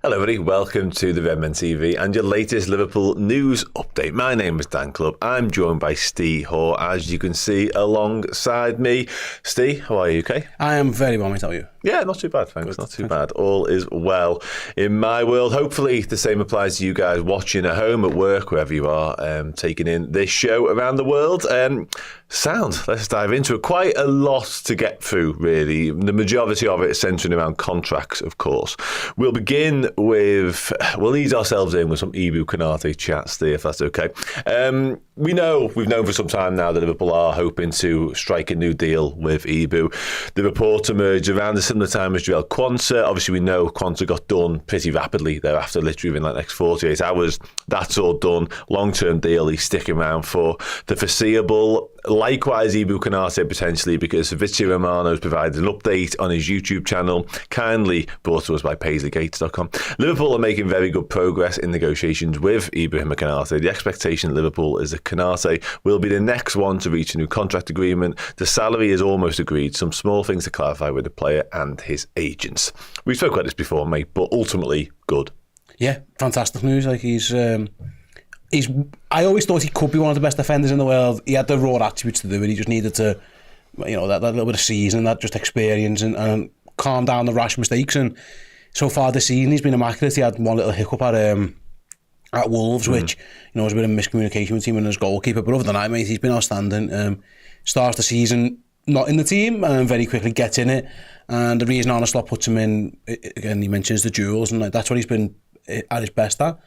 Hello everybody, welcome to the Redmen TV and your latest Liverpool news update. My name is Dan Clubb. I'm joined by Steve Hoare, as you can see alongside me. Steve, how are you, okay? I am very well, mate, how are you? Yeah, not too bad, thanks. Not too bad. All is well in my world. Hopefully the same applies to you guys watching at home, at work, wherever you are, taking in this show around the world. Sound, let's dive into it. Quite a lot to get through, really. The majority of it is centering around contracts, of course. We'll begin with, we'll ease ourselves in with some Ibou Konaté chat, Steve, if that's okay. We've known for some time now that Liverpool are hoping to strike a new deal with Ibou. The report emerged around a similar time as Joel Quansah. Obviously, we know Quansah got done pretty rapidly thereafter, literally within the next 48 hours. That's all done. Long-term deal. He's sticking around for the foreseeable. Likewise, Ibou Konaté potentially, because Virgil has provided an update on his YouTube channel, kindly brought to us by PaisleyGates.com. Liverpool are making very good progress in negotiations with Ibrahim Konaté. The expectation at Liverpool is that Konaté will be the next one to reach a new contract agreement. The salary is almost agreed. Some small things to clarify with the player and his agents. We spoke about this before, mate, but ultimately good. Yeah, fantastic news. Like I always thought he could be one of the best defenders in the world. He had the raw attributes to do it. He just needed to, that little bit of season, that just experience and calm down the rash mistakes. And so far this season, he's been immaculate. He had one little hiccup at Wolves, which was a bit of miscommunication with him and his goalkeeper. But other than that, mate, he's been outstanding. Starts the season not in the team and very quickly gets in it. And the reason Arne Slot puts him in, again, he mentions the duels, and that's what he's been at his best at.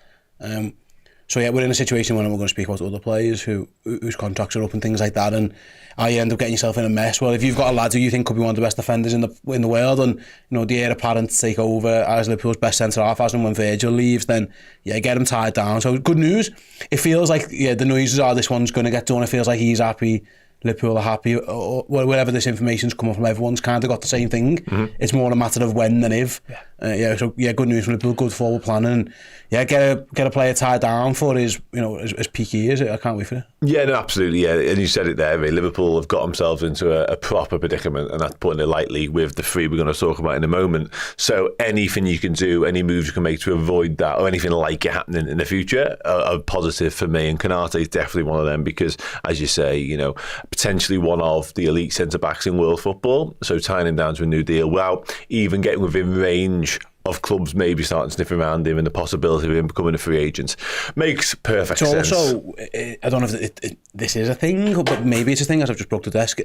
So yeah, we're in a situation when we're going to speak about other players whose contracts are up and things like that, and you end up getting yourself in a mess. Well, if you've got a lad who you think could be one of the best defenders in the world, and the heir apparent to take over as Liverpool's best centre half, as and when Virgil leaves, then get him tied down. So good news. It feels like the noises are this one's going to get done. It feels like he's happy. Liverpool are happy, or wherever this information's coming from, everyone's kind of got the same thing. It's more a matter of when than if. Good news from Liverpool, good forward planning, and get a player tied down for his peak years. I can't wait for it. Yeah, no, absolutely, yeah. And you said it there, really. Liverpool have got themselves into a proper predicament, and that's putting it lightly, with the three we're going to talk about in a moment. So anything you can do, any moves you can make to avoid that, or anything like it happening in the future, are positive for me. And Konaté is definitely one of them, because, as you say, potentially one of the elite centre-backs in world football. So tying him down to a new deal without even getting within range of clubs maybe starting sniffing around him, and the possibility of him becoming a free agent makes perfect sense. Also, I don't know if this is a thing, but maybe it's a thing, as I've just broke the desk.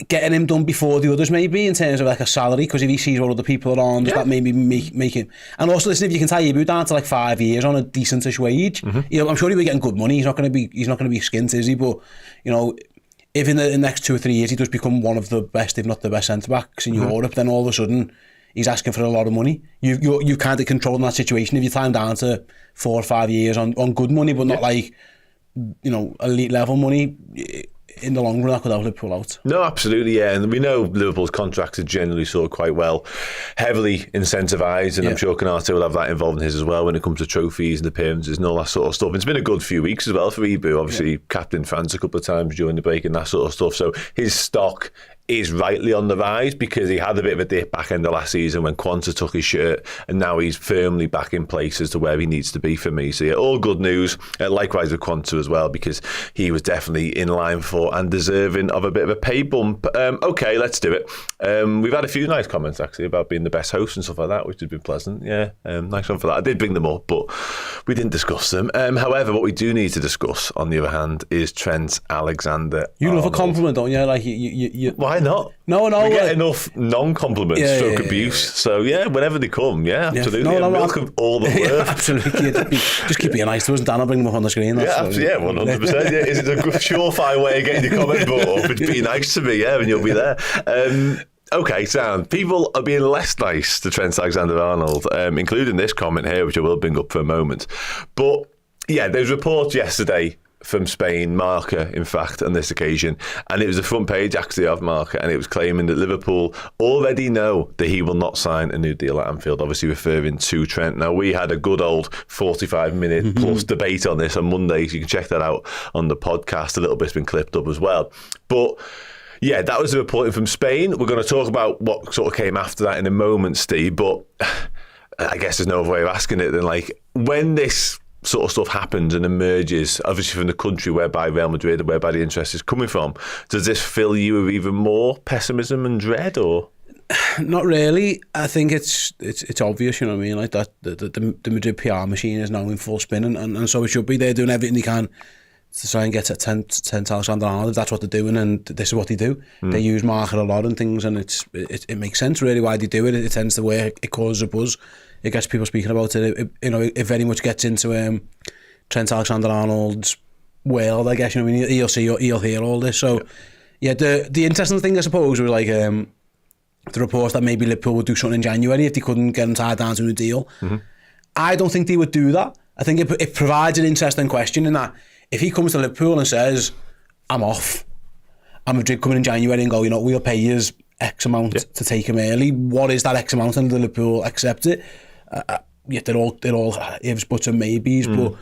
Getting him done before the others, maybe, in terms of like a salary, because if he sees what other people are on, does that maybe make him... And also, listen, if you can tie Ibou down to like 5 years on a decentish wage, I'm sure he'll be getting good money. He's not going to be skint, is he? But if in the next 2 or 3 years he does become one of the best, if not the best centre backs in Europe, then all of a sudden he's asking for a lot of money. You kind of controlling that situation if you tie him down to 4 or 5 years on good money, but not like elite level money. In the long run, that could help Liverpool out. No, absolutely, yeah. And we know Liverpool's contracts are generally sort of quite well, heavily incentivised, and I'm sure Konaté will have that involved in his as well when it comes to trophies and appearances and all that sort of stuff. It's been a good few weeks as well for Ibou. Obviously, captain France a couple of times during the break and that sort of stuff. So his stock is rightly on the rise, because he had a bit of a dip back end of last season when Quansah took his shirt, and now he's firmly back in place as to where he needs to be for me. So yeah, all good news. Likewise with Quansah as well, because he was definitely in line for and deserving of a bit of a pay bump. Okay, let's do it. We've had a few nice comments actually about being the best host and stuff like that, which has been pleasant. Yeah, nice one for that. I did bring them up, but we didn't discuss them. However, what we do need to discuss, on the other hand, is Trent Alexander-Arnold. You love a compliment, don't you? Like you Why not? No. We get enough non-compliments, stroke abuse. Yeah. So yeah, whenever they come, absolutely. No, welcome all the worth. Absolutely. Just keep being nice to us, and Dan will bring them up on the screen. 100%. Yeah, is it a surefire way of getting your comment brought up? It's be nice to me, and you'll be there. Okay, Sam. People are being less nice to Trent Alexander-Arnold, including this comment here, which I will bring up for a moment. But yeah, there's reports yesterday from Spain, Marca, in fact, on this occasion. And it was the front page, actually, of Marca, and it was claiming that Liverpool already know that he will not sign a new deal at Anfield, obviously referring to Trent. Now, we had a good old 45-minute plus debate on this on Monday, so you can check that out on the podcast. A little bit's been clipped up as well. But yeah, that was the reporting from Spain. We're going to talk about what sort of came after that in a moment, Steve, but I guess there's no other way of asking it than like, when this sort of stuff happens and emerges, obviously from the country whereby Real Madrid, whereby the interest is coming from, does this fill you with even more pessimism and dread, or? Not really. I think it's obvious, you know what I mean? Like that the Madrid PR machine is now in full spin, and so it should be. They're doing everything they can to try and get at Trent Alexander-Arnold. If that's what they're doing, and this is what they do. They use market a lot and things, and it makes sense really why they do it. It tends to work. It causes a buzz. It gets people speaking about it. It very much gets into Trent Alexander-Arnold's world, I guess. You know what I mean? He'll hear all this. So yeah, the interesting thing I suppose was like the reports that maybe Liverpool would do something in January if they couldn't get him tied down to a deal. I don't think they would do that. I think it provides an interesting question in that if he comes to Liverpool and says, I'm off, and Madrid coming in January and go, we'll pay you X amount to take him early, what is that X amount, and the Liverpool accept it? They're all ifs, buts and maybes, but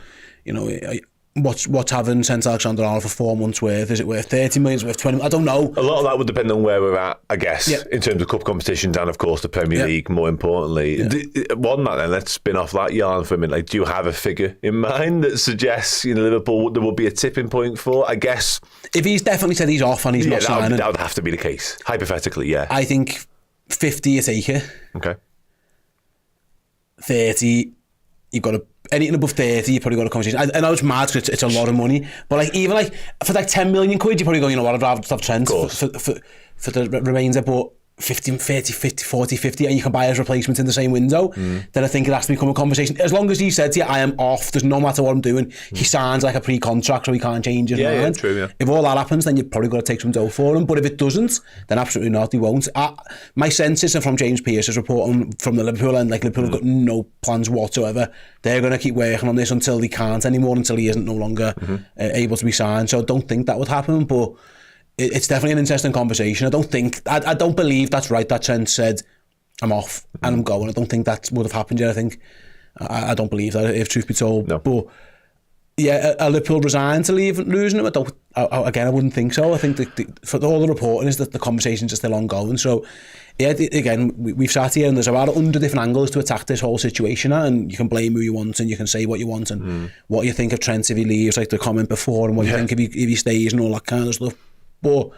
what's having Trent Alexander-Arnold for 4 months worth? Is it worth 30 million? Is it worth 20 million? I don't know. A lot of that would depend on where we're at, I guess, in terms of cup competitions and, of course, the Premier League, more importantly. On that then, let's spin off that yarn for a minute. Like, do you have a figure in mind that suggests, Liverpool, there will be a tipping point for? I guess... If he's definitely said he's off and he's not signing... That would have to be the case, hypothetically, yeah. I think 50 you take it. Okay. 30, you've got to... Anything above 30, you probably got a conversation. I know it's mad because it's a lot of money, but even for 10 million quid, you probably go, I'd rather just have Trent for the remainder, but 50, 40, 50, and you can buy his replacement in the same window, then I think it has to become a conversation. As long as he said to you, I am off, there's no matter what I'm doing, he signs like a pre-contract so he can't change his mind. Yeah, true, yeah. If all that happens, then you've probably got to take some dough for him, but if it doesn't, then absolutely not, he won't. My sense is from James Pearce's reporting from the Liverpool end, Liverpool have got no plans whatsoever. They're going to keep working on this until they can't anymore, until he isn't no longer able to be signed. So I don't think that would happen, but it's definitely an interesting conversation. I don't believe that's right that Trent said, I'm off and I'm going. I don't think that would have happened yet. I don't believe that, if truth be told. No. But yeah, are Liverpool resigned to losing him? I wouldn't think so. I think for all the reporting is that the conversations are still ongoing. So yeah, again, we've sat here and there's about 100 different angles to attack this whole situation, and you can blame who you want and you can say what you want and what you think of Trent if he leaves, like the comment before, and what you think if he stays and all that kind of stuff. But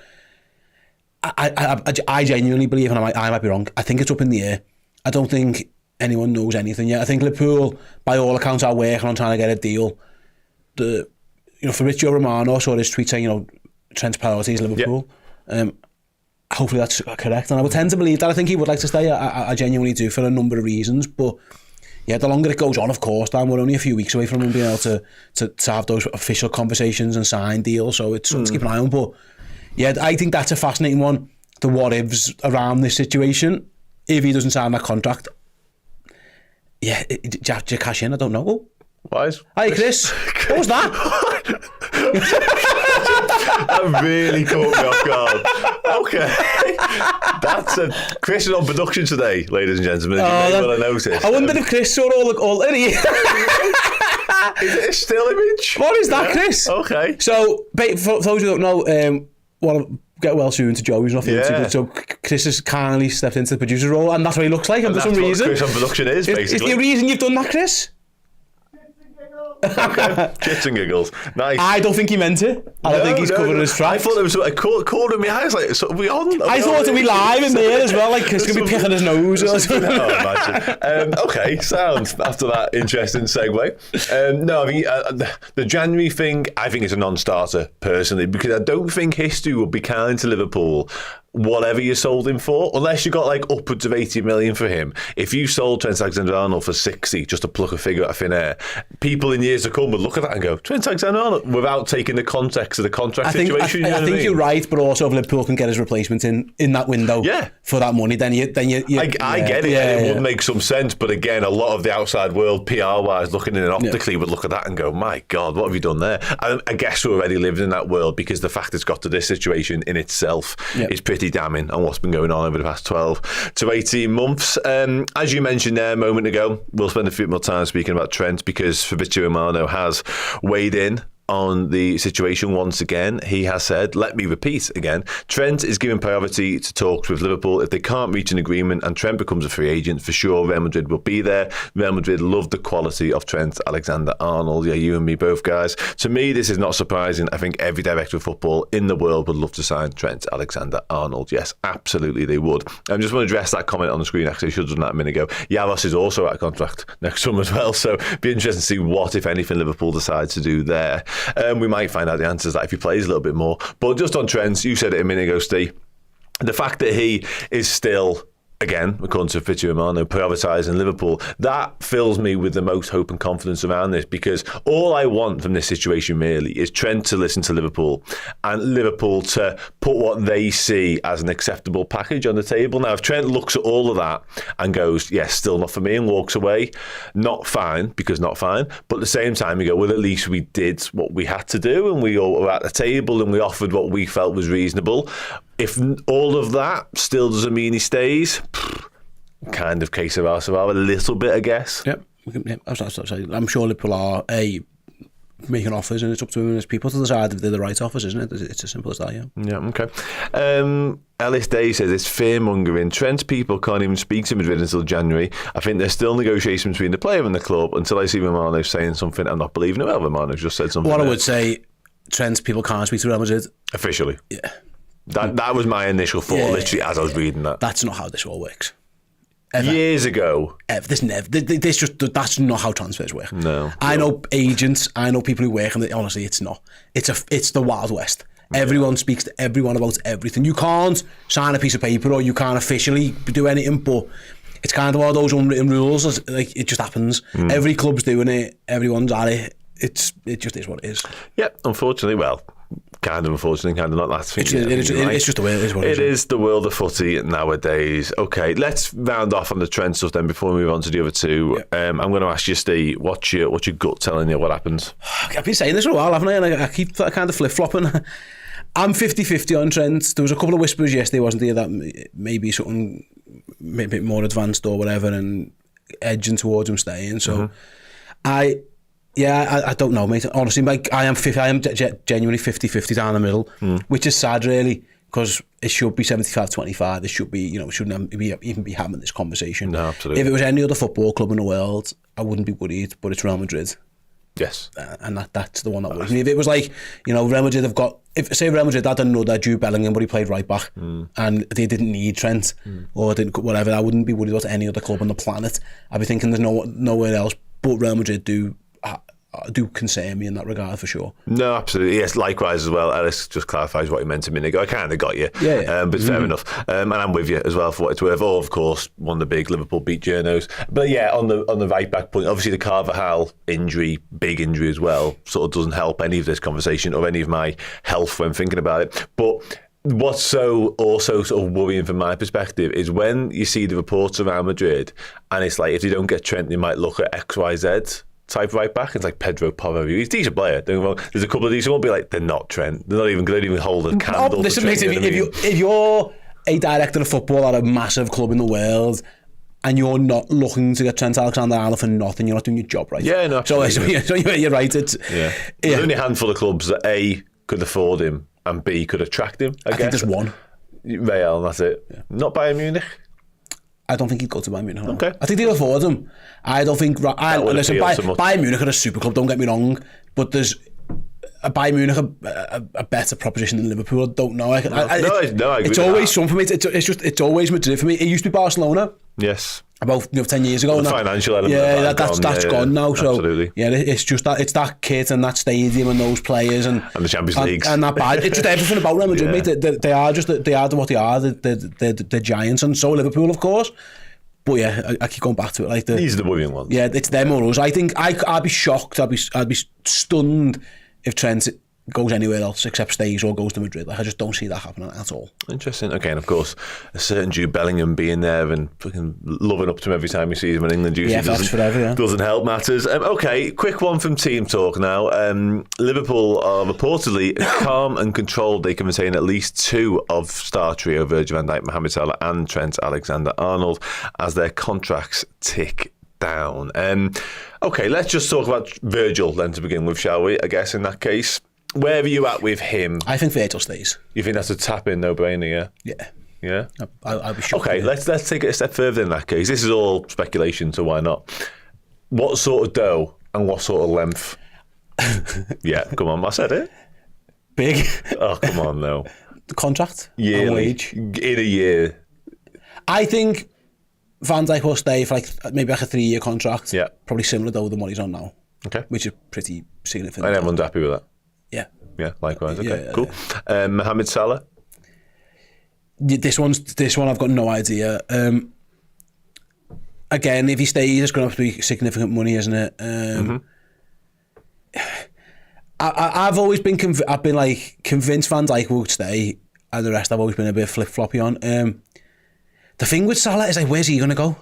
I genuinely believe, and I might be wrong, I think it's up in the air. I don't think anyone knows anything yet. I think Liverpool, by all accounts, are working on trying to get a deal. Fabrizio Romano saw his tweet saying, Trent's priority is Liverpool. Hopefully that's correct, and I would tend to believe that. I think he would like to stay. I genuinely do, for a number of reasons. But yeah, the longer it goes on, of course, Dan, we're only a few weeks away from him being able to have those official conversations and sign deals. So it's something to keep an eye on. But yeah, I think that's a fascinating one. The what ifs around this situation. If he doesn't sign that contract, do you have to cash in? I don't know. Wise. Hi, Chris. What was that? That really caught me off guard. Okay. That's Chris is on production today, ladies and gentlemen. You may well have noticed. I wondered if Chris saw all Is it a still image? What is that, Chris? Okay. So, for those who don't know, get well soon to Joe, who's nothing good. So Chris has kindly stepped into the producer's role, and that's what he looks like, and for some reason. Chris on production is, basically. Is there a reason you've done that, Chris? Okay. Shits and giggles. Nice. I don't think he meant it. I don't think he's covering his tracks. I thought there was a call in my eyes, like, so are we on? I thought we live in there as well, like Chris could be picking his nose or something. No, imagine. Okay, sounds after that interesting segue. No, I mean, the January thing, I think it's a non-starter, personally, because I don't think history will be kind to Liverpool whatever you sold him for, unless you got like upwards of 80 million for him. If you sold Trent Alexander-Arnold for 60, just to pluck a figure out of thin air, people in years to come would look at that and go, Trent Alexander-Arnold, without taking the context of the contract situation. I think you're right, but also if Liverpool can get his replacement in that window for that money, then you I get it. It would make some sense, but again, a lot of the outside world, PR-wise, looking in it optically, would look at that and go, my God, what have you done there? I guess we already lived in that world, because the fact it's got to this situation in itself is pretty damning on what's been going on over the past 12 to 18 months. As you mentioned there a moment ago, we'll spend a few more time speaking about Trent, because Fabrizio Romano has weighed in on the situation once again. He has said, let me repeat again, Trent is giving priority to talks with Liverpool. If they can't reach an agreement and Trent becomes a free agent, for sure Real Madrid will be there. Real Madrid love the quality of Trent Alexander-Arnold. Yeah, you and me both, guys. To me, this is not surprising. I think every director of football in the world would love to sign Trent Alexander-Arnold. Yes, absolutely they would. I just want to address that comment on the screen. Actually, I should have done that a minute ago. Yalos is also out of contract next summer as well, so it'd be interesting to see what, if anything, Liverpool decides to do there. We might find out the answers to that if he plays a little bit more. But just on Trent, you said it a minute ago, Steve, the fact that he is still, again, according to Fabrizio Romano, prioritising Liverpool, that fills me with the most hope and confidence around this, because all I want from this situation really is Trent to listen to Liverpool and Liverpool to put what they see as an acceptable package on the table. Now, if Trent looks at all of that and goes, yes, still not for me, and walks away, not fine, because not fine, but at the same time you go, well, at least we did what we had to do and we all were at the table and we offered what we felt was reasonable. If all of that still doesn't mean he stays, kind of case of ours, a little bit, I guess. Yep. I'm sure Liverpool are making offers, and it's up to him and his people to decide if they're the right offers, isn't it? It's as simple as that, yeah. Yeah, okay. Ellis Day says it's fear-mongering. Trent's people can't even speak to Madrid until January. I think there's still negotiation between the player and the club. Until I see Romano saying something, I'm not believing it. Well, Romano just said something. What I would say, Trent's people can't speak to Real Madrid. Officially. Yeah. That was my initial thought, literally, as I was reading that. That's not how this all works. Ever. Years ago. That's not how transfers work. No. I know agents, I know people who work, and honestly, it's not. It's the Wild West. Everyone speaks to everyone about everything. You can't sign a piece of paper, or you can't officially do anything, but it's kind of all those unwritten rules. Like, it just happens. Every club's doing it. Everyone's at it. It just is what it is. Yeah, unfortunately, well, kind of unfortunately, kind of not. That's it's just the way it is. It is the world of footy nowadays. Okay, let's round off on the Trent stuff then before we move on to the other two. Yeah. I'm going to ask you, Steve, what's your gut telling you what happens? I've been saying this for a while, haven't I? And I keep kind of flip-flopping. I'm 50-50 on Trent. There was a couple of whispers yesterday, wasn't there, that maybe something a bit more advanced or whatever, and edging towards him staying. So I don't know, mate. Honestly, I am genuinely 50-50 down the middle, which is sad, really, because it should be 75-25. It should be, it shouldn't even be having this conversation. No, absolutely. If it was any other football club in the world, I wouldn't be worried, but it's Real Madrid. Yes. And that's the one that worries me. If it was like, Real Madrid have got, say Real Madrid had another Jude Bellingham, but he played right back, and they didn't need Trent, or didn't, whatever, I wouldn't be worried about any other club on the planet. I'd be thinking there's nowhere else, but Real Madrid do concern me in that regard, for sure. No, absolutely. Yes, likewise as well. Ellis just clarifies what he meant a minute ago. I kind of got you. Yeah. But fair enough. And I'm with you as well, for what it's worth. Or, of course, one of the big Liverpool beat journos. But yeah, on the right back point, obviously the Carvajal injury, big injury as well, sort of doesn't help any of this conversation or any of my health when thinking about it. But what's also sort of worrying from my perspective is when you see the reports around Madrid, and it's like, if they don't get Trent, they might look at XYZ type right back. It's like Pedro Porro. He's a decent player. Don't get me wrong. There's a couple of these who won't be like, they're not Trent. They don't even hold a candle. Listen, mate, if you're a director of football at a massive club in the world, and you're not looking to get Trent Alexander-Arnold for nothing, you're not doing your job right. Yeah, no. So you're right. There's only a handful of clubs that A, could afford him, and B, could attract him. I guess think there's one. Real, that's it. Yeah. Not Bayern Munich. I don't think he'd go to Bayern Munich. No. Okay. I think they'll afford him. I don't think... Listen, Bayern Munich are a super club, don't get me wrong, but there's a Bayern Munich a better proposition than Liverpool. I don't know. I agree. It's always something for me. It's always Madrid for me. It used to be Barcelona. Yes. About 10 years ago. The financial element. That's gone now. So absolutely. Yeah, it's just that kit and that stadium and those players and the Champions Leagues and that bad. It's just everything about Real Madrid, mate. They are what they are. They're giants, and so Liverpool, of course. But yeah, I keep going back to it. Like these are the worrying ones. Yeah, it's them or us. I think I'd be shocked. I'd be stunned if Trent goes anywhere else except stays or goes to Madrid. Like, I just don't see that happening at all. Interesting. Okay, and of course, a certain Jude Bellingham being there and fucking loving up to him every time he sees him in England doesn't help matters. Okay, quick one from Team Talk now. Liverpool are reportedly calm and controlled. They can retain at least two of star trio Virgil van Dijk, Mohamed Salah and Trent Alexander-Arnold as their contracts tick down. Okay, let's just talk about Virgil then to begin with, shall we? I guess in that case, where are you at with him? I think Virgil stays. You think that's a tap-in no-brainer, yeah? Yeah. Yeah? I'll be shocked. Okay, let's take it a step further in that case. This is all speculation, so why not? What sort of dough and what sort of length? Yeah, come on, I said it. Big. Oh, come on, no. Contract. Yearly. Wage. In a year. I think Van Dijk will stay for maybe a 3-year contract. Yeah. Probably similar though than what he's on now. Okay. Which is pretty significant. And everyone's happy with that? Yeah. Yeah, likewise. Okay, Yeah, cool. Mohamed Salah? This one I've got no idea. Again, if he stays, it's going to have to be significant money, isn't it? I've always been convinced Van Dijk would stay, and the rest I've always been a bit flip-floppy on. The thing with Salah is where's he going to go?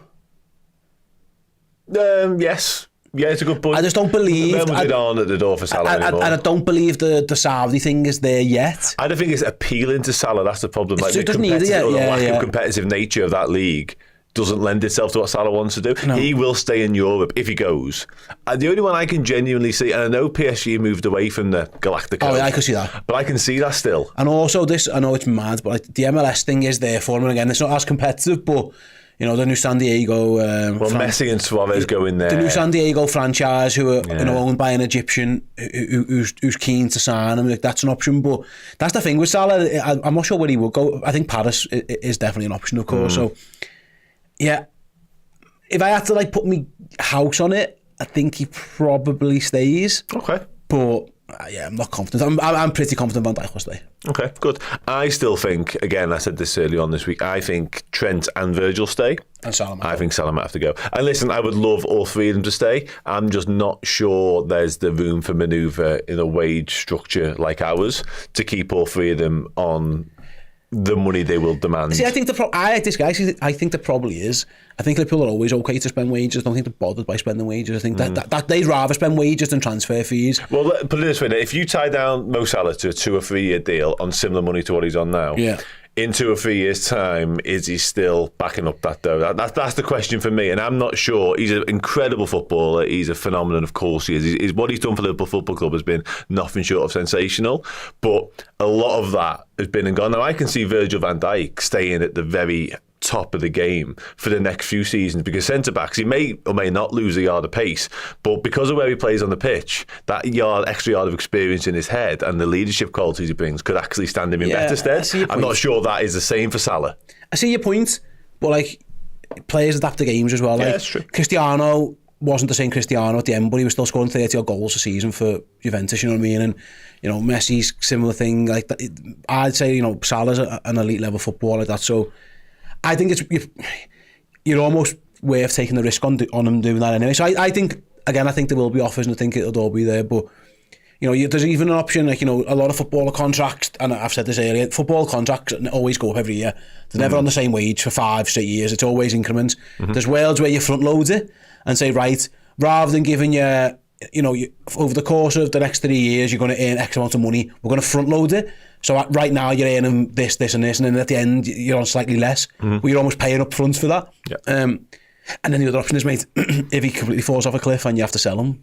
Yes. Yeah, it's a good point. I just don't believe... When was it on at the door for Salah anymore? And I don't believe the Saudi thing is there yet. I don't think it's appealing to Salah. That's the problem. Like the lack of competitive nature of that league doesn't lend itself to what Salah wants to do. No. He will stay in Europe if he goes. The only one I can genuinely see, and I know PSG moved away from the Galactico. Oh, yeah, I can see that. But I can see that still. And also I know it's mad, but the MLS thing is there for him. And again, it's not as competitive, but... the new San Diego... Messi and Suarez go in there. The new San Diego franchise who are owned by an Egyptian who's keen to sign him. That's an option. But that's the thing with Salah. I'm not sure where he would go. I think Paris is definitely an option, of course. So, yeah. If I had to put my house on it, I think he probably stays. Okay. But... I'm not confident. I'm pretty confident Van Dijk will stay. Okay, good. I still think, again, I said this early on this week, I think Trent and Virgil stay. And Salah I think Salah might have to go. And listen, I would love all three of them to stay. I'm just not sure there's the room for manoeuvre in a wage structure like ours to keep all three of them on the money they will demand. See, I think I think there probably is. I think Liverpool are always okay to spend wages. I don't think they're bothered by spending wages. I think that they'd rather spend wages than transfer fees. Well, put it this way, if you tie down Mo Salah to a 2 or 3 year deal on similar money to what he's on now, in 2 or 3 years' time, is he still backing up that dough? That's the question for me, and I'm not sure. He's an incredible footballer. He's a phenomenon, of course he is. What he's done for Liverpool Football Club has been nothing short of sensational, but a lot of that has been and gone. Now, I can see Virgil van Dijk staying at the very top of the game for the next few seasons, because centre-backs, he may or may not lose a yard of pace, but because of where he plays on the pitch, that extra yard of experience in his head and the leadership qualities he brings could actually stand him in better stead. I'm not sure that is the same for Salah. I see your point, but players adapt to games as well. That's true. Cristiano wasn't the same Cristiano at the end, but he was still scoring 30 odd goals a season for Juventus, you know what I mean? And Messi's similar thing. I'd say Salah's an elite level footballer like that, so I think you're almost worth taking the risk on him doing that anyway. So I think there will be offers, and I think it'll all be there. But there's even an option a lot of footballer contracts, and I've said this earlier, football contracts always go up every year. They're never on the same wage for 5-6 years. It's always increments. There's worlds where you front load it and say, right, rather than giving you over the course of the next 3 years, you're going to earn X amount of money. We're going to front load it. So right now you're earning this, and this, and then at the end you're on slightly less. But you're almost paying up front for that. Yeah. And then the other option is, mate, if he completely falls off a cliff and you have to sell him,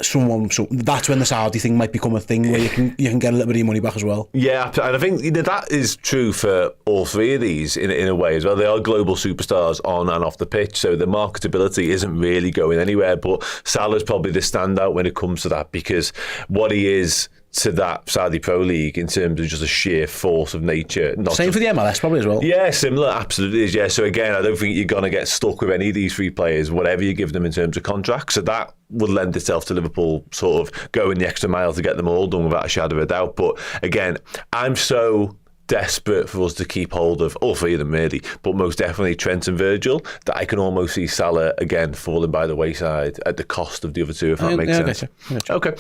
so that's when the Saudi thing might become a thing where you can get a little bit of your money back as well. Yeah, and I think that is true for all three of these in a way as well. They are global superstars on and off the pitch, so the marketability isn't really going anywhere. But Salah's probably the standout when it comes to that, because what he is to that Saudi Pro League in terms of just a sheer force of nature. Same for the MLS probably as well. Yeah, similar, absolutely is. Yeah, so again, I don't think you're going to get stuck with any of these three players, whatever you give them in terms of contracts. So that would lend itself to Liverpool sort of going the extra mile to get them all done without a shadow of a doubt. But again, I'm so desperate for us to keep hold of all three of them really, but most definitely Trent and Virgil, that I can almost see Salah again falling by the wayside at the cost of the other two, if that makes sense. Okay.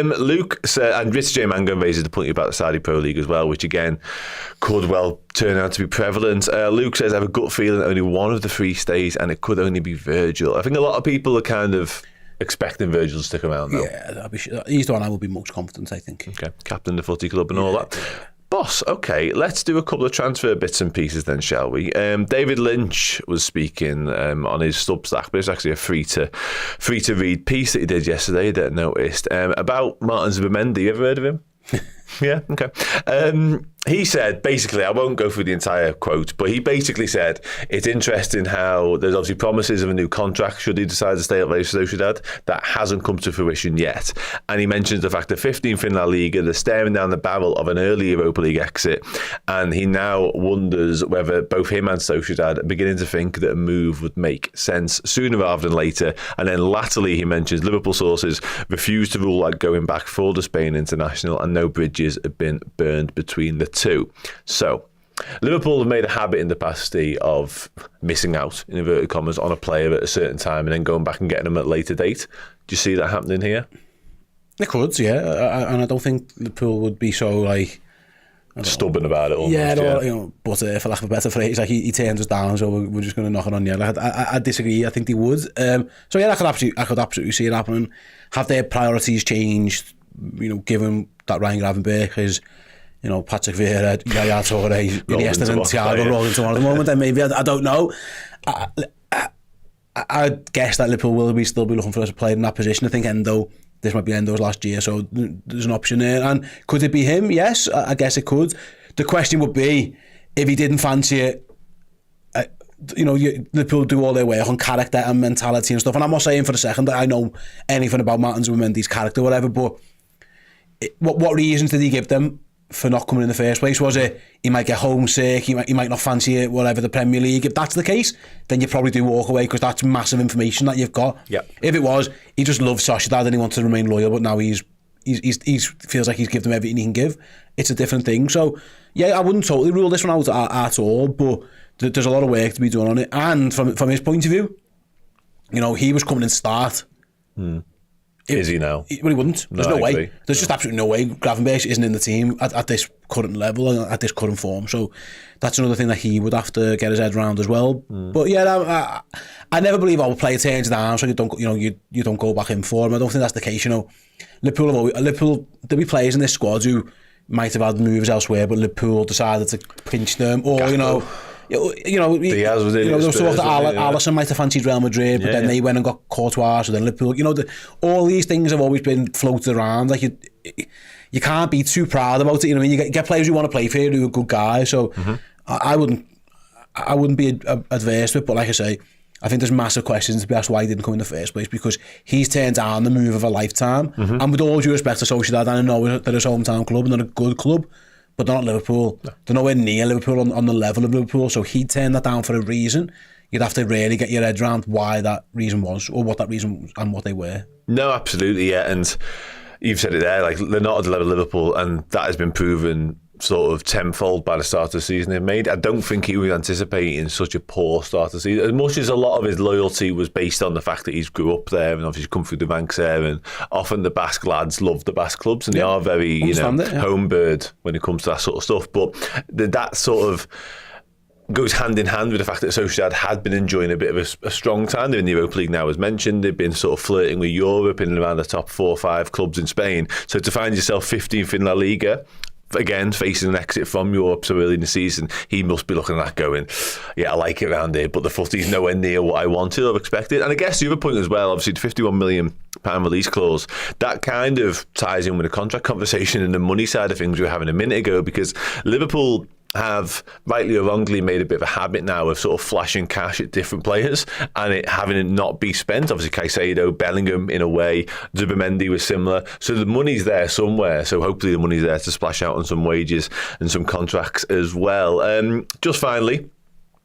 Luke said, and Rich J. Mangan raises the point about the Saudi Pro League as well, which again could well turn out to be prevalent. Luke says, I have a gut feeling that only one of the three stays and it could only be Virgil. I think a lot of people are kind of expecting Virgil to stick around though. Yeah, he's the one I would be most confident, I think. Okay, captain of the footy club and all that. across. Okay, let's do a couple of transfer bits and pieces then, shall we? David Lynch was speaking on his Substack, but it's actually a free to read piece that he did yesterday that I noticed about Martin Zubimendi. You ever heard of him? Yeah, okay. He said, basically, I won't go through the entire quote, but he basically said, it's interesting how there's obviously promises of a new contract should he decide to stay at Real Sociedad. That hasn't come to fruition yet. And he mentions the fact that 15th in La Liga, they're staring down the barrel of an early Europa League exit. And he now wonders whether both him and Sociedad are beginning to think that a move would make sense sooner rather than later. And then latterly, he mentions Liverpool sources refuse to rule out going back for the Spain international, and no bridges have been burned between the two. So Liverpool have made a habit in the past, Steve, of missing out, in inverted commas, on a player at a certain time and then going back and getting them at a later date. Do you see that happening here? They could, yeah. And I don't think Liverpool would be so, like... stubborn about it almost, yeah. You know, but for lack of a better phrase, like he turns us down, so we're just going to knock it on you. Like, I disagree. I think they would. So yeah, I could absolutely see it happening. Have their priorities changed? You know, given that Ryan Gravenberch is, you know, Patrick Vieira, Yaya Toure, Iniesta and Thiago rolling into one at the moment, then maybe I don't know. I guess that Liverpool will still be looking for a player in that position. I think this might be Endo's last year, so there's an option there. And could it be him? Yes, I guess it could. The question would be, if he didn't fancy it, you know, Liverpool do all their work on character and mentality and stuff. And I'm not saying for a second that I know anything about Martin Zubimendi's character or whatever, but what reasons did he give them for not coming in the first place? Was it he might get homesick, he might not fancy it, whatever, the Premier League? If that's the case, then you probably do walk away, because that's massive information that you've got. Yeah. If it was he just loved Sociedad and he wanted to remain loyal, but now he feels like he's given them everything he can give, it's a different thing. So yeah, I wouldn't totally rule this one out at all, but there's a lot of work to be done on it. And from his point of view, you know, he was coming in to start. Is he now? Well, he wouldn't. There's no way. There's just absolutely no way. Gravenberch isn't in the team at this current level and at this current form. So that's another thing that he would have to get his head around as well. But yeah, I never believe a player turns down, so you don't go back in for him. I don't think that's the case. You know, Liverpool, there'll be players in this squad who might have had moves elsewhere, but Liverpool decided to pinch them, or you know, Diaz was in it. So Alisson might have fancied Real Madrid, but then they went and got Courtois, so then Liverpool. You know, all these things have always been floated around. Like you can't be too proud about it. You know, what I mean, you get players who want to play for you, who are good guys. So I wouldn't be adverse to it. But like I say, I think there's massive questions to be asked why he didn't come in the first place, because he's turned down the move of a lifetime. And with all due respect to Sociedad, I know they're his hometown club and they're a good club, but they're not Liverpool. No. They're nowhere near Liverpool on the level of Liverpool. So he turned that down for a reason. You'd have to really get your head around why that reason was, or what that reason was and what they were. No, absolutely, yeah. And you've said it there, like, they're not at the level of Liverpool, and that has been proven sort of tenfold by the start of the season they've made. I don't think he was anticipating such a poor start of the season, as much as a lot of his loyalty was based on the fact that he's grew up there and obviously come through the ranks there, and often the Basque lads love the Basque clubs and they are very, home bird when it comes to that sort of stuff. But that sort of goes hand in hand with the fact that Sociedad had been enjoying a bit of a strong time. They're in the Europa League now, as mentioned. They've been sort of flirting with Europe in and around the top 4 or 5 clubs in Spain. So to find yourself 15th in La Liga, again, facing an exit from Europe so early in the season, he must be looking at that going, yeah, I like it around here, but the footy's nowhere near what I wanted or expected. And I guess the other point as well, obviously the £51 million release clause, that kind of ties in with the contract conversation and the money side of things we were having a minute ago, because Liverpool have, rightly or wrongly, made a bit of a habit now of sort of flashing cash at different players and having it not be spent. Obviously, Caicedo, Bellingham, in a way, Zubimendi was similar. So the money's there somewhere. So hopefully the money's there to splash out on some wages and some contracts as well. Just finally,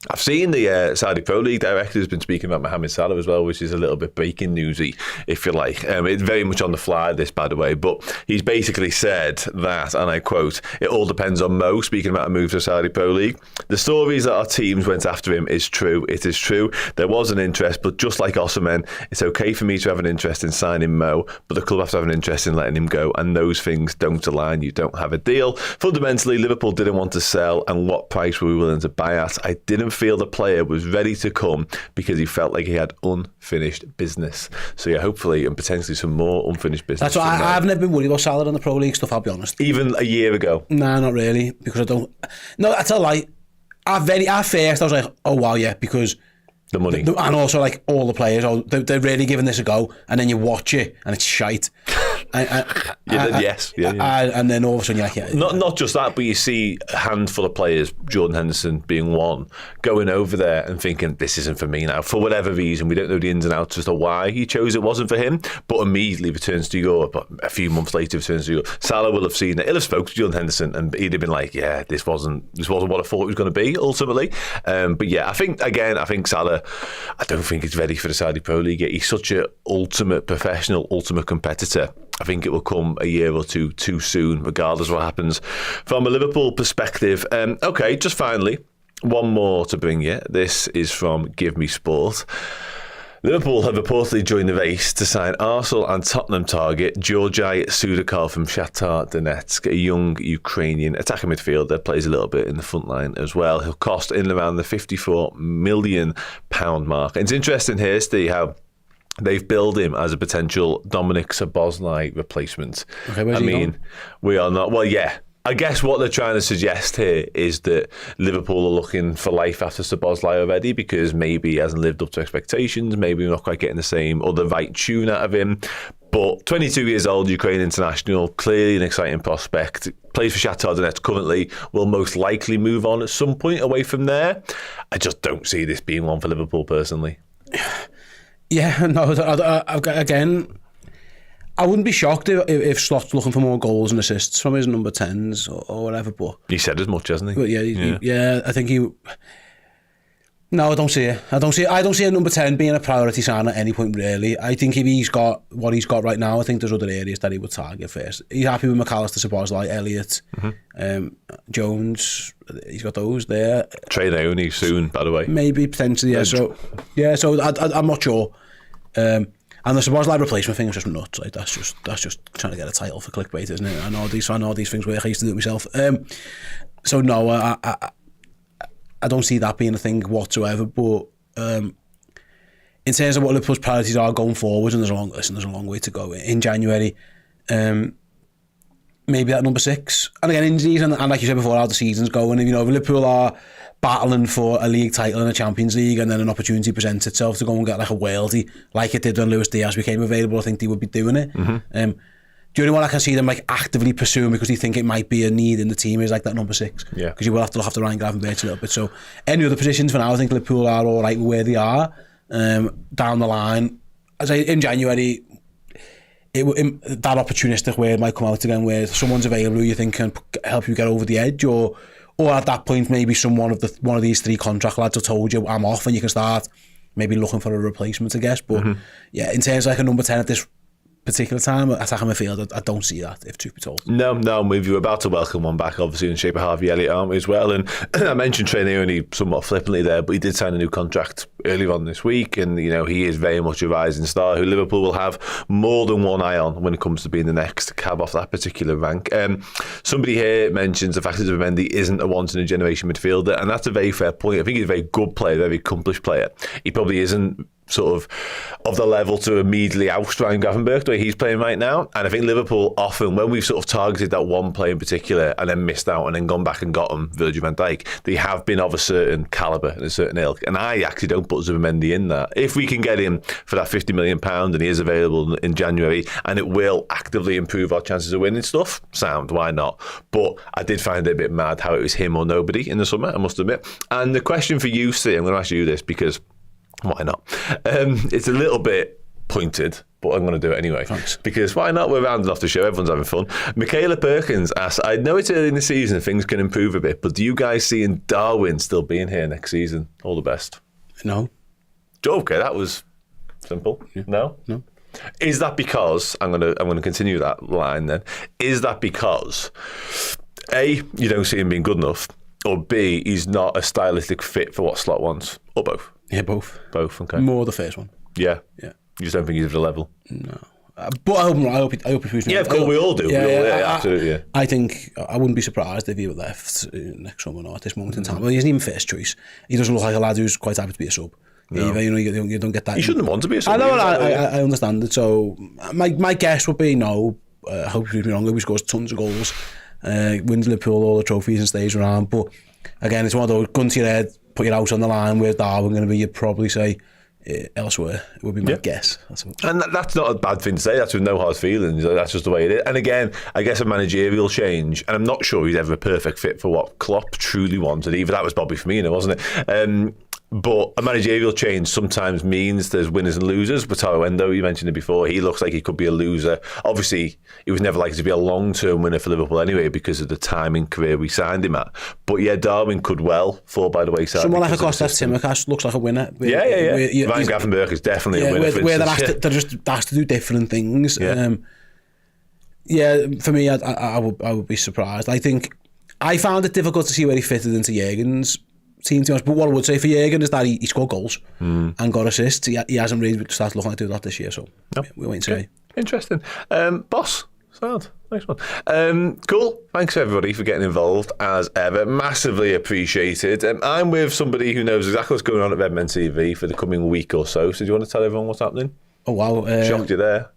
I've seen the Saudi Pro League director has been speaking about Mohamed Salah as well, which is a little bit breaking newsy, if you like. It's very much on the fly, this, by the way, but he's basically said that, and I quote, "It all depends on Mo," speaking about a move to Saudi Pro League. "The stories that our teams went after him is true. It is true. There was an interest, but just like Osimhen, it's okay for me to have an interest in signing Mo, but the club have to have an interest in letting him go, and those things don't align. You don't have a deal. Fundamentally, Liverpool didn't want to sell, and what price were we willing to buy at? I didn't feel the player was ready to come because he felt like he had unfinished business. So yeah, hopefully and potentially some more unfinished business. That's why I've never been worried about Salah in the Pro League stuff, I'll be honest. Even a year ago? Nah, not really, because I don't... No, that's a lie. At first I was like, oh wow, yeah, because... The money. And also like all the players, they're really giving this a go, and then you watch it and it's shite. Yes. And then all of a sudden you're like, yeah. Not just that, but you see a handful of players, Jordan Henderson being one, going over there and thinking, this isn't for me now. For whatever reason, we don't know the ins and outs as to why he chose it wasn't for him, but immediately returns to Europe. A few months later returns to Europe. Salah will have seen it. He'll have spoken to Jordan Henderson and he'd have been like, yeah, this wasn't what I thought it was going to be, ultimately. But yeah, I think Salah, I don't think he's ready for the Saudi Pro League yet. He's such an ultimate professional, ultimate competitor. I think it will come a year or two too soon, regardless of what happens. From a Liverpool perspective, okay, just finally, one more to bring you. This is from Give Me Sport. Liverpool have reportedly joined the race to sign Arsenal and Tottenham target Georgi Sudakar from Shakhtar Donetsk, a young Ukrainian attacking midfielder, plays a little bit in the front line as well. He'll cost in and around the £54 million mark. And it's interesting here, Steve, how they've billed him as a potential Dominic Szoboszlai replacement. Okay, where's he going? We are not... Well, yeah. I guess what they're trying to suggest here is that Liverpool are looking for life after Szoboszlai already, because maybe he hasn't lived up to expectations, maybe we're not quite getting the same or the right tune out of him. But 22 years old, Ukraine international, clearly an exciting prospect. Plays for Shakhtar Donetsk currently, will most likely move on at some point away from there. I just don't see this being one for Liverpool personally. Yeah, no, again... I wouldn't be shocked if Slott's looking for more goals and assists from his number 10s or whatever, but... He said as much, hasn't he? But yeah, I think he... No, I don't see it. I don't see a number 10 being a priority sign at any point, really. I think if he's got what he's got right now, I think there's other areas that he would target first. He's happy with McAllister, Szoboszlai, Elliott, Jones. He's got those there. Trent Alexander soon, by the way. Maybe, potentially, yeah. So I'm not sure. And the Szoboszlai replacement thing is just nuts. Like that's just trying to get a title for clickbait, isn't it? I know these things work. I used to do it myself. So no, I don't see that being a thing whatsoever. But in terms of what Liverpool's priorities are going forward, and there's a long way to go. In January, maybe that number 6. And again, injuries and like you said before, how the season's going. If Liverpool are battling for a league title in a Champions League, and then an opportunity presents itself to go and get like a worldie, like it did when Luis Diaz became available, I think they would be doing it. The only one I can see them like actively pursuing because they think it might be a need in the team is like that number 6. Yeah. Because you will have to look after Ryan Gravenberch a little bit. So any other positions for now, I think Liverpool are all right with where they are. Down the line, as I say, in January, that opportunistic word might come out again, where someone's available who you think can help you get over the edge, or at that point maybe one of these 3 contract lads have told you I'm off, and you can start maybe looking for a replacement, I guess. But yeah, in terms of like a number 10 at this particular time, attacking midfield, I don't see that, if truth be told. No, I'm with you. We're about to welcome one back, obviously, in the shape of Harvey Elliott, aren't we, as well? And I mentioned Trent only somewhat flippantly there, but he did sign a new contract earlier on this week, and he is very much a rising star who Liverpool will have more than one eye on when it comes to being the next cab off that particular rank. Somebody here mentions the fact that Zubimendi isn't a once-in-a-generation midfielder, and that's a very fair point. I think he's a very good player, very accomplished player. He probably isn't sort of the level to immediately oust Ryan Gravenberch the way he's playing right now. And I think Liverpool often, when we've sort of targeted that one player in particular and then missed out and then gone back and got him, Virgil van Dijk, they have been of a certain calibre and a certain ilk. And I actually don't put Zubimendi in that. If we can get him for that £50 million and he is available in January and it will actively improve our chances of winning stuff, sound, why not? But I did find it a bit mad how it was him or nobody in the summer, I must admit. And the question for you, Steve, I'm going to ask you this because why not? It's a little bit pointed, but I'm going to do it anyway. Thanks. Because why not? We're rounding off the show. Everyone's having fun. Michaela Perkins asks, I know it's early in the season, things can improve a bit, but do you guys see Darwin still being here next season? All the best. No. Okay, that was simple. Yeah. No? Is that because, I'm going to continue that line then, is that because A, you don't see him being good enough, or B, he's not a stylistic fit for what Slot wants, or both? Yeah, both. Both, okay. More the first one. Yeah. You just don't think he's at the level? No. But I hope he proves me Yeah, wrong. of course, we all do. Absolutely. Yeah. I think I wouldn't be surprised if he were left next summer or at this moment in time. Well, he isn't even first choice. He doesn't look like a lad who's quite happy to be a sub. No. You don't get that. He shouldn't want to be a sub. I know, I understand it. So my guess would be no. I hope he proves me wrong. He scores tons of goals, wins Liverpool all the trophies and stays around. But again, it's one of those gun to your head, put your house on the line. Where's Darwin going to be? You'd probably say elsewhere. It would be my guess. And that's not a bad thing to say. That's with no hard feelings. That's just the way it is. And again, I guess a managerial change, and I'm not sure he's ever a perfect fit for what Klopp truly wanted. Either that was Bobby Firmino, wasn't it? But a managerial change sometimes means there's winners and losers. Wataru Endo, you mentioned it before, he looks like he could be a loser. Obviously, he was never likely to be a long-term winner for Liverpool anyway because of the timing career we signed him at. But yeah, Darwin could well fall by the wayside. Someone like a Kostas Tsimikas looks like a winner. Yeah. Ryan Gravenberch is definitely a winner. Where they're just asked to do different things. Yeah, for me, I would be surprised. I found it difficult to see where he fitted into Jurgen's team, to be honest. But what I would say for Jurgen is that he scored goals and got assists. He hasn't really started looking like to do that this year, so we'll wait and see. Interesting. Boss, sound. Nice one. Cool. Thanks everybody for getting involved as ever. Massively appreciated. I'm with somebody who knows exactly what's going on at Redmen TV for the coming week or so. So do you want to tell everyone what's happening? Oh wow! Shocked you there.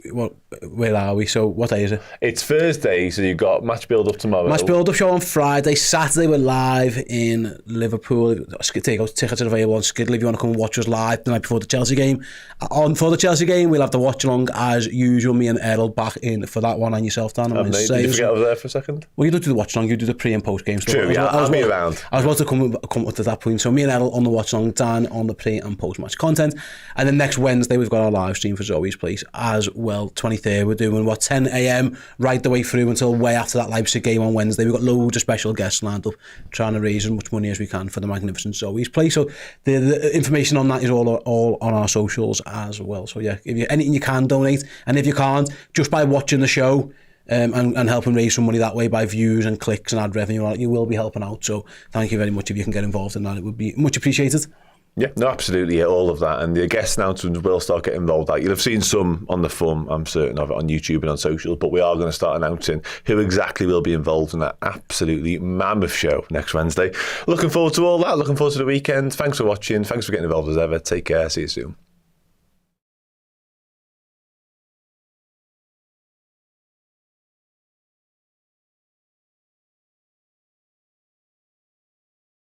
Where are we? So what day is it? It's Thursday, so you've got match build up tomorrow. Match build up show on Friday. Saturday we're live in Liverpool. Tickets are available on Skiddle if you want to come and watch us live the night before the Chelsea game. For the Chelsea game, we'll have the watch along as usual. Me and Errol back in for that one, and yourself, Dan. Did you forget I was there for a second? Well, you don't do the watch along. You do the pre and post game stuff. True. I'll be around. I was about to come up to that point. So me and Errol on the watch along, Dan on the pre and post match content, and then next Wednesday we've got our live stream for Zoe's place as well. 23rd, we're doing 10 a.m. right the way through until way after that Leipzig game on Wednesday. We've got loads of special guests lined up, trying to raise as much money as we can for the magnificent Zoe's place. So the information on that is all on our socials as well. So yeah, if you anything you can donate, and if you can't, just by watching the show and helping raise some money that way by views and clicks and ad revenue, you will be helping out. So thank you very much if you can get involved in that. It would be much appreciated. Yeah, no, absolutely, yeah, all of that. And the guest announcements will start getting rolled out. You'll have seen some on the Fun, I'm certain of it, on YouTube and on socials, but we are going to start announcing who exactly will be involved in that absolutely mammoth show next Wednesday. Looking forward to all that, looking forward to the weekend. Thanks for watching, thanks for getting involved as ever. Take care, see you soon.